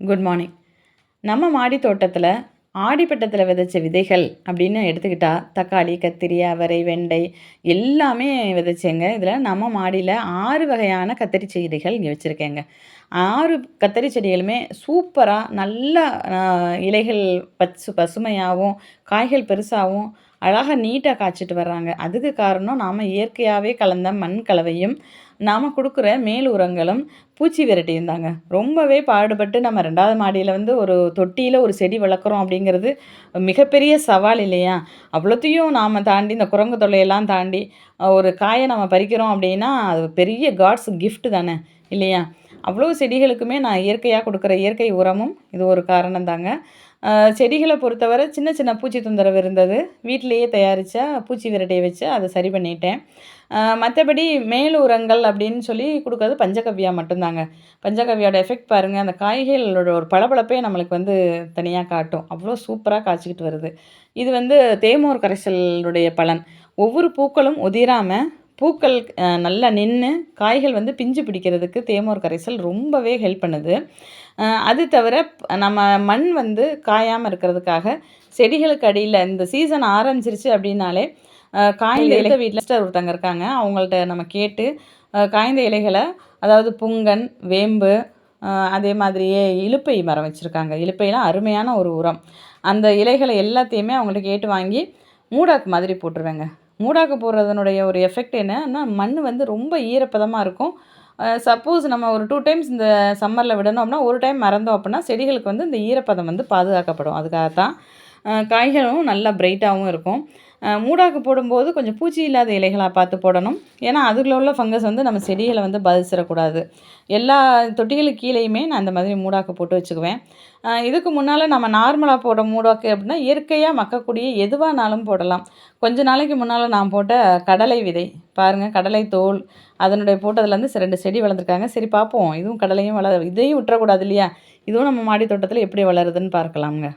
Good morning. நம்ம மாடி தோட்டத்தில் ஆடிப்பட்டத்தில் விதைச்ச விதைகள் அப்படின்னு எடுத்துக்கிட்டா தக்காளி, கத்திரி, அவரை, வெண்டை எல்லாமே விதைச்சேங்க. இதில் நம்ம மாடியில் 6 வகையான கத்திரி செடிகள் இங்கே வச்சுருக்கேங்க. 6 கத்திரி செடிகளுமே சூப்பராக நல்லா இலைகள் பசுமையாகவும் காய்கள் பெருசாகவும் அழகாக நீட்டாக காய்ச்சிட்டு வர்றாங்க. அதுக்கு காரணம் நாம் இயற்கையாகவே கலந்த மண் கலவையும் நாம் கொடுக்குற மேல் உரங்களும் பூச்சி விரட்டியும் தாங்க. ரொம்பவே பாடுபட்டு நம்ம 2வது மாடியில் வந்து ஒரு தொட்டியில் ஒரு செடி வளர்க்குறோம் அப்படிங்கிறது மிகப்பெரிய சவால் இல்லையா? அவ்வளோத்தையும் நாம் தாண்டி இந்த குரங்கு தொல்லையெல்லாம் தாண்டி ஒரு காயை நம்ம பறிக்கிறோம் அப்படின்னா அது பெரிய காட்ஸ் கிஃப்ட் தானே இல்லையா? அவ்வளோ செடிகளுக்குமே நான் இயற்கையாக கொடுக்குற இயற்கை உரமும் இது ஒரு காரணம் தாங்க. செடிகளை பொறுத்தவரை சின்ன சின்ன பூச்சி தொந்தரவு இருந்தது. வீட்டிலேயே தயாரித்த பூச்சி விரட்டியை வச்சு அதை சரி பண்ணிட்டேன். மற்றபடி மேல் உரங்கள் அப்படின்னு சொல்லி கொடுக்கறது பஞ்சகவ்யா மட்டும்தாங்க. பஞ்சகவ்யாவோட எஃபெக்ட் பாருங்கள், அந்த காய்களோட ஒரு பளபளப்பே நம்மளுக்கு வந்து தனியாக காட்டும். அவ்வளோ சூப்பராக காய்ச்சிக்கிட்டு வருது. இது வந்து தேமோர் கரைசலுடைய பலன். ஒவ்வொரு பூக்களும் உதிராமல் பூக்கள் நல்லா நின்று காய்கள் வந்து பிஞ்சு பிடிக்கிறதுக்கு தேமோர் கரைசல் ரொம்பவே ஹெல்ப் பண்ணுது. அது தவிர நம்ம மண் வந்து காயாமல் இருக்கிறதுக்காக செடிகளுக்கு அடியில் இந்த சீசன் ஆரம்பிச்சிருச்சு அப்படின்னாலே காய்ந்த இலை வீட்டில் ஒருத்தங்க இருக்காங்க. அவங்கள்ட்ட நம்ம கேட்டு காய்ந்த இலைகளை, அதாவது புங்கன், வேம்பு, அதே மாதிரியே இலுப்பை மரம் வச்சுருக்காங்க. இலுப்பைலாம் அருமையான ஒரு உரம். அந்த இலைகளை எல்லாத்தையுமே அவங்கள்ட்ட கேட்டு வாங்கி மூடாக்கு மாதிரி போட்டுருவேங்க. மூடாக்கு போடுறதனுடைய ஒரு எஃபெக்ட் என்னன்னா மண் வந்து ரொம்ப ஈரப்பதமாக இருக்கும். சப்போஸ் நம்ம ஒரு 2 டைம்ஸ் இந்த சம்மரில் விடணும் அப்படின்னா, ஒரு டைம் மறந்தோம் அப்படின்னா செடிகளுக்கு வந்து இந்த ஈரப்பதம் வந்து பாதுகாக்கப்படும். அதுக்காகத்தான் காய்களும் நல்லா பிரைட்டாகவும் இருக்கும். மூடாக்கு போடும்போது கொஞ்சம் பூச்சி இல்லாத இலைகளாக பார்த்து போடணும். ஏன்னா அதில் உள்ள ஃபங்கஸ் வந்து நம்ம செடிகளை வந்து பாதிச்சிடக்கூடாது. எல்லா தொட்டிகளுக்கு கீழேயுமே நான் இந்த மாதிரி மூடாக்கு போட்டு வச்சுக்குவேன். இதுக்கு முன்னால் நம்ம நார்மலாக போடுற மூடாக்கு அப்படின்னா இயற்கையாக மக்கக்கூடிய எதுவானாலும் போடலாம். கொஞ்ச நாளைக்கு முன்னால் நான் போட்ட கடலை விதை பாருங்கள், கடலை தோல் அதனுடைய போட்டதுலேருந்து 2 செடி வளர்ந்துருக்காங்க. சரி பார்ப்போம், இதுவும் கடலையும் இதையும் விட்டுறக்கூடாது இல்லையா? இதுவும் நம்ம மாடி தோட்டத்தில் எப்படி வளருதுன்னு பார்க்கலாமுங்க.